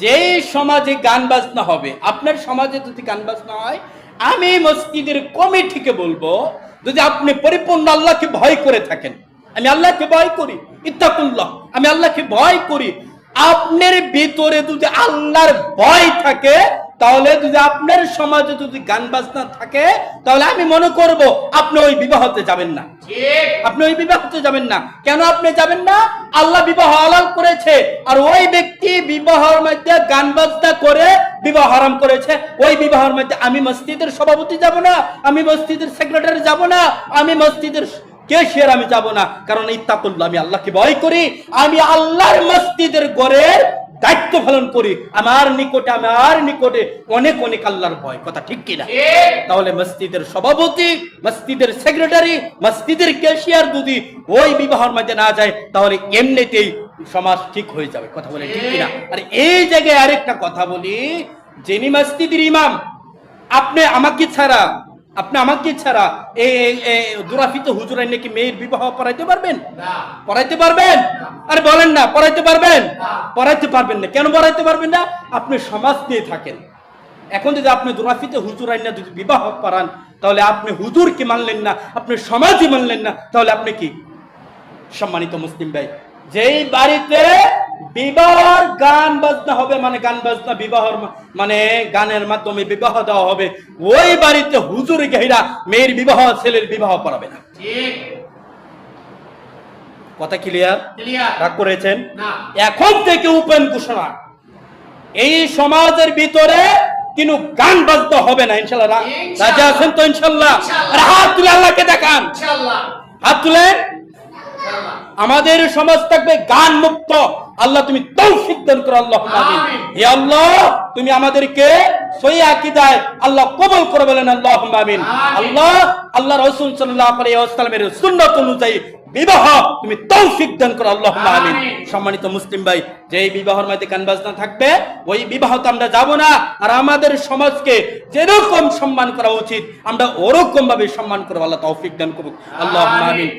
যে সমাজে গান বাজনা হবে, আপনার সমাজে যদি গান বাজনা হয়, আমি মসজিদের কমিটিকে বলবো, যদি আপনি পরিপূর্ণ আল্লাহকে ভয় করে থাকেন, আমি আল্লাহকে ভয় করি, ইত্তাকুল্লাহ, আমি আল্লাহকে ভয় করি, আপনার ভিতরে যদি আল্লাহর ভয় থাকে, তাহলে যদি আপনার সমাজে যদি গান বাজনা থাকে, তাহলে আমি মনে করব আপনি ওই বিবাহতে যাবেন না। আপনি ওই বিবাহতে যাবেন না। কেন আপনি যাবেন না? আল্লাহ বিবাহ হালাল করেছে, আর ওই ব্যক্তি বিবাহের মধ্যে গান বাজনা করে বিবাহ হারাম করেছে। ওই বিবাহের মধ্যে আমি মসজিদের সভাপতি যাব না, আমি মসজিদের সেক্রেটারি যাব না, আমি মসজিদের কেশিয়ার আমি যাব না। কারণ ইত্তাকুল্লাহ, আমি আল্লাহকে ভয় করি, আমি আল্লাহর মসজিদের ঘরের দায়িত্ব পালন করি, আমার নিকটে অনেক অনেক আল্লাহর ভয়। কথা ঠিক কিনা? তাহলে মসজিদের সভাপতি, মসজিদের সেক্রেটারি, মসজিদের ক্যাশিয়ার যদি ওই বিবাহের মধ্যে না যায়, তাহলে এমনিতেই সমাজ ঠিক হয়ে যাবে। কথা বলে ঠিক কিনা? আর এই জায়গায় আরেকটা কথা বলি, যিনি মসজিদের ইমাম, আপনি আমাকে ছাড়া এই দুরাফিত হুজুরাই নাকি মেয়ের বিবাহ পড়াইতে পারবেন? পড়াইতে পারবেন? আরে বলেন না, পড়াইতে পারবেন? পড়াইতে পারবেন না। কেন পড়াইতে পারবেন না? আপনি সমাজ নিয়ে থাকেন। এখন যদি আপনি দুরাফিত হুজুরাই না যদি বিবাহ পড়ান, তাহলে আপনি হুজুরকে মানলেন না, আপনি সমাজই মানলেন না, তাহলে আপনি কি? সম্মানিত মুসলিম ভাই, যেই বাড়িতে বিবাহর গান বাজনা হবে, মানে গান বাজনা বিবাহর মানে গানের মাধ্যমে বিবাহ দেওয়া হবে, ওই বাড়িতে হুজুর গেহিরা মেয়ের বিবাহ, ছেলের বিবাহ পড়াবে না। ঠিক কথা ক্লিয়ার? রাগ করেছেন? এখন থেকে ওপেন ঘোষণা, এই সমাজের ভিতরে কিন্তু গান বাজনা হবে না। ইনশাআল্লাহ রাজি আছেন তো? ইনশাআল্লাহ। আর হাত তুলে আল্লাহকে দেখান, হাত তুলেন। আমাদের সমাজ থাকবে গান মুক্ত। আল্লাহ তুমি তৌফিক দান করো, আল্লাহুম্মা আমিন। হে আল্লাহ, তুমি আমাদেরকে সহিহ আকীদায় আল্লাহ কবুল করে, বলেন আল্লাহুম্মা আমিন। আল্লাহ রাসূল সাল্লাল্লাহু আলাইহি ওয়াসাল্লামের সুন্নাত অনুযায়ী বিবাহ তুমি তৌফিক দান করো, আল্লাহুম্মা আমিন। সম্মানিত মুসলিম ভাই, যে বিবাহের মধ্যে গান বাজনা থাকবে, ওই বিবাহতে আমরা যাব না। আর আমাদের সমাজকে যেরকম সম্মান করা উচিত, আমরা ওরকম ভাবে সম্মান করব। আল্লাহ তৌফিক দান করুক, আল্লাহুম্মা আমিন।